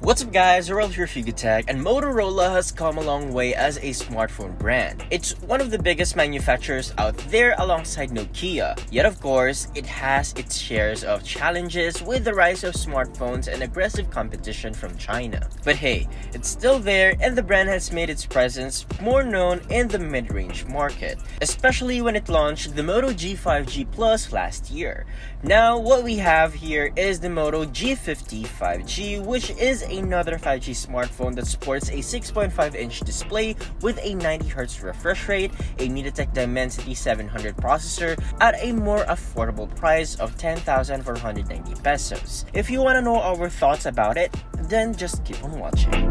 What's up guys, Earl here for Tech, and Motorola has come a long way as a smartphone brand. It's one of the biggest manufacturers out there alongside Nokia, yet of course, it has its shares of challenges with the rise of smartphones and aggressive competition from China. But hey, it's still there and the brand has made its presence more known in the mid-range market, especially when it launched the Moto G50 Plus last year. Now, what we have here is the Moto G50 5G, which is another 5G smartphone that sports a 6.5-inch display with a 90Hz refresh rate, a MediaTek Dimensity 700 processor at a more affordable price of 10,490 pesos. If you want to know our thoughts about it, then just keep on watching.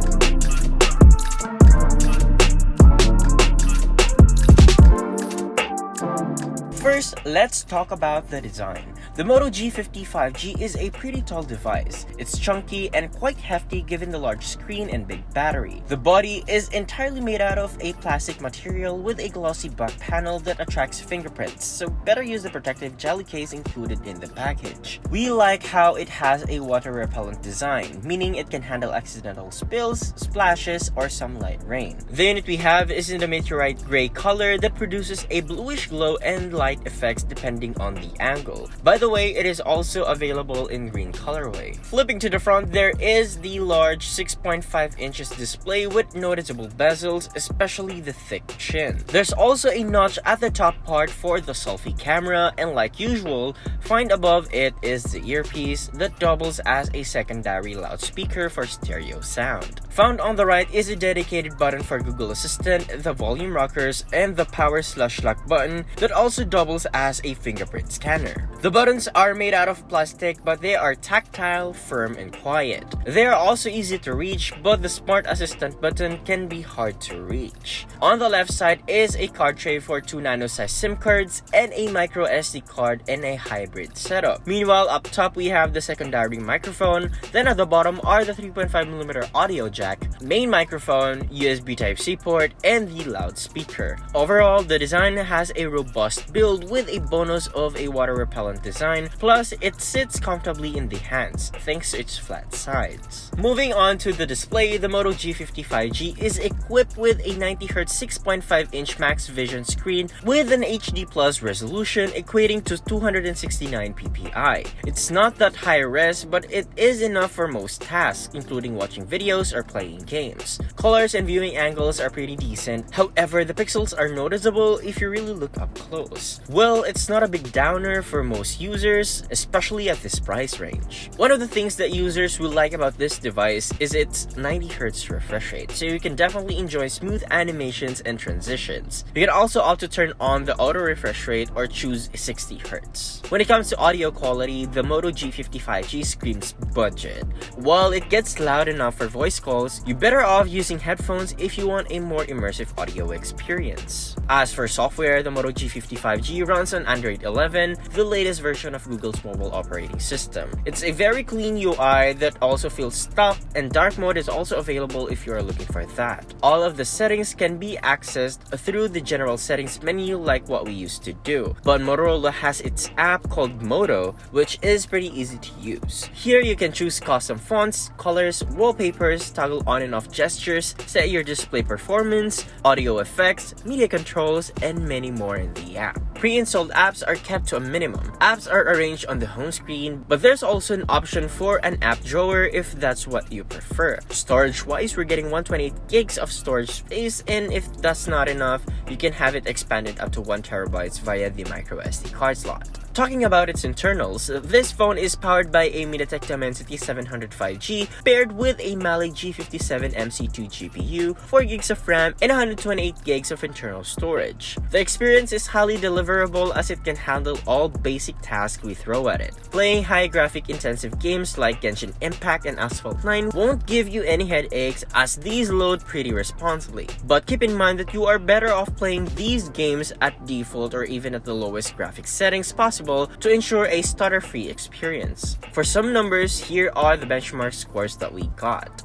First, let's talk about the design. The Moto G50 5G is a pretty tall device. It's chunky and quite hefty given the large screen and big battery. The body is entirely made out of a plastic material with a glossy back panel that attracts fingerprints, so better use the protective jelly case included in the package. We like how it has a water-repellent design, meaning it can handle accidental spills, splashes, or some light rain. The unit we have is in the meteorite gray color that produces a bluish glow and light effects depending on the angle. By the way, it is also available in green colorway. Flipping to the front, there is the large 6.5 inches display with noticeable bezels, especially the thick chin. There's also a notch at the top part for the selfie camera, and like usual, find above it is the earpiece that doubles as a secondary loudspeaker for stereo sound. Found on the right is a dedicated button for Google Assistant, the volume rockers, and the power/lock button that also doubles as a fingerprint scanner. The buttons are made out of plastic, but they are tactile, firm, and quiet. They are also easy to reach, but the Smart Assistant button can be hard to reach. On the left side is a card tray for 2 nano-size SIM cards and a micro SD card in a hybrid setup. Meanwhile, up top we have the secondary microphone, then at the bottom are the 3.5mm audio jack, main microphone, USB Type-C port, and the loudspeaker. Overall, the design has a robust build with a bonus of a water-repellent design, plus it sits comfortably in the hands thanks to its flat sides. Moving on to the display, the Moto G50 5G is equipped with a 90Hz 6.5-inch max vision screen with an HD Plus resolution equating to 269 ppi. It's not that high res, but it is enough for most tasks, including watching videos or playing games. Colors and viewing angles are pretty decent, however the pixels are noticeable if you really look up close. Well, it's not a big downer for most users, especially at this price range. One of the things that users will like about this device is its 90Hz refresh rate, so you can definitely enjoy smooth animations and transitions. You can also opt to turn on the auto refresh rate or choose 60Hz. When it comes to audio quality, the Moto G50 5G screams budget. While it gets loud enough for voice calls, you're better off using headphones if you want a more immersive audio experience. As for software, the Moto G50 5G runs on Android 11, the latest version of Google's mobile operating system. It's a very clean UI that also feels stock, and dark mode is also available if you are looking for that. All of the settings can be accessed through the general settings menu like what we used to do, but Motorola has its app called Moto, which is pretty easy to use. Here you can choose custom fonts, colors, wallpapers, toggle on and off gestures, set your display performance, audio effects, media controls, and many more in the app. Pre-installed apps are kept to a minimum. Apps are arranged on the home screen, but there's also an option for an app drawer if that's what you prefer. Storage-wise, we're getting 128 gigs of storage space, and if that's not enough, you can have it expanded up to 1TB via the micro SD card slot. Talking about its internals, this phone is powered by a MediaTek Dimensity 700 5G paired with a Mali G57 MC2 GPU, 4 gigs of RAM, and 128 gigs of internal storage. The experience is highly deliverable as it can handle all basic tasks we throw at it. Playing high graphic intensive games like Genshin Impact and Asphalt 9 won't give you any headaches as these load pretty responsibly. But keep in mind that you are better off playing these games at default or even at the lowest graphics settings possible to ensure a stutter-free experience. For some numbers, here are the benchmark scores that we got.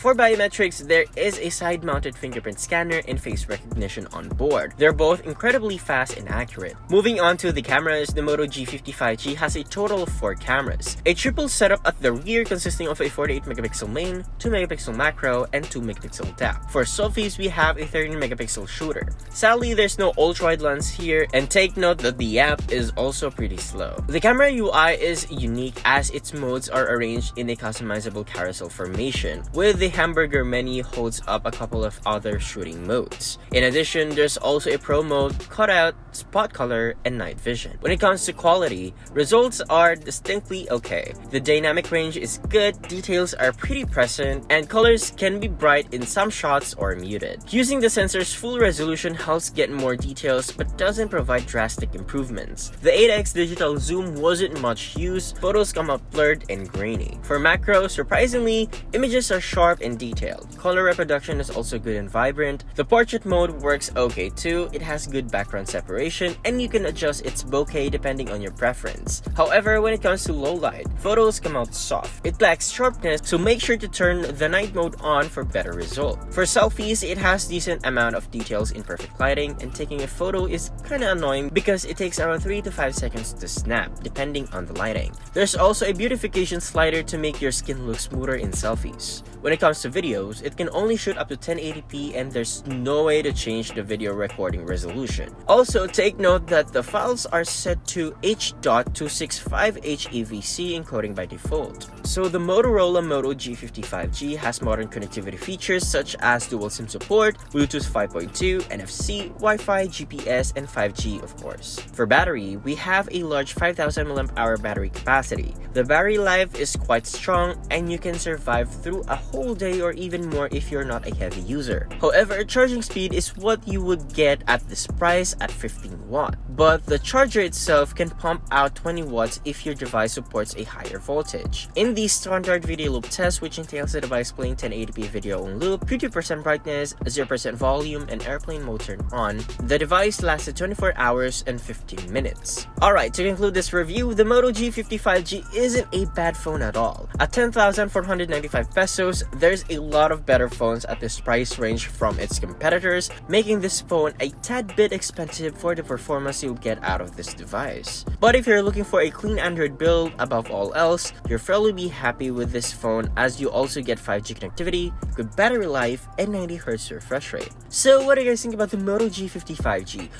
For biometrics, there is a side-mounted fingerprint scanner and face recognition on board. They're both incredibly fast and accurate. Moving on to the cameras, the Moto G50 has a total of 4 cameras. A triple setup at the rear consisting of a 48-megapixel main, 2-megapixel macro, and 2-megapixel depth. For selfies, we have a 13-megapixel shooter. Sadly, there's no ultra-wide lens here, and take note that the app is also pretty slow. The camera UI is unique as its modes are arranged in a customizable carousel formation, with the hamburger menu holds up a couple of other shooting modes. In addition, there's also a pro mode, cutout, spot color, and night vision. When it comes to quality, results are distinctly okay. The dynamic range is good, details are pretty present, and colors can be bright in some shots or muted. Using the sensor's full resolution helps get more details but doesn't provide drastic improvements. The 8x digital zoom wasn't much used, photos come out blurred and grainy. For macro, surprisingly, images are sharp and detailed. Color reproduction is also good and vibrant. The portrait mode works okay too. It has good background separation and you can adjust its bokeh depending on your preference. However, when it comes to low light, photos come out soft. It lacks sharpness, so make sure to turn the night mode on for better result. For selfies, it has decent amount of details in perfect lighting, and taking a photo is kinda annoying because it takes around 3 to 5 seconds to snap, depending on the lighting. There's also a beautification slider to make your skin look smoother in selfies. When it comes to videos, it can only shoot up to 1080p and there's no way to change the video recording resolution. Also, take note that the files are set to H.265 HEVC encoding by default. So the Motorola Moto G50 has modern connectivity features such as dual SIM support, Bluetooth 5.2, NFC, Wi-Fi, GPS, and 5G of course. For battery, we have a large 5000 mAh battery capacity. The battery life is quite strong and you can survive through a whole day or even more if you're not a heavy user. However, charging speed is what you would get at this price at 15 watt. But the charger itself can pump out 20 watts if your device supports a higher voltage. In the standard video loop test, which entails the device playing 1080p video on loop, 50% brightness, 0% volume, and airplane mode turned on, the device lasted 24 hours and 15 minutes. Alright, to conclude this review, the Moto G50 isn't a bad phone at all. At 10,495 pesos, there's a lot of better phones at this price range from its competitors, making this phone a tad bit expensive for the performance you'll get out of this device. But if you're looking for a clean Android build above all else, you'll fairly be happy with this phone as you also get 5G connectivity, good battery life, and 90Hz refresh rate. So what do you guys think about the Moto G50?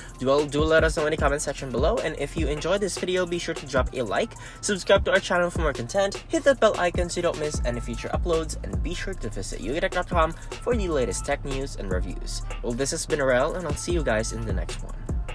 Do let us know in the comment section below, and if you enjoyed this video, be sure to drop a like, subscribe to our channel for more content, hit that bell icon so you don't miss any future uploads, and be sure to visit youtech.com for the latest tech news and reviews. Well, this has been Arel, and I'll see you guys in the next one.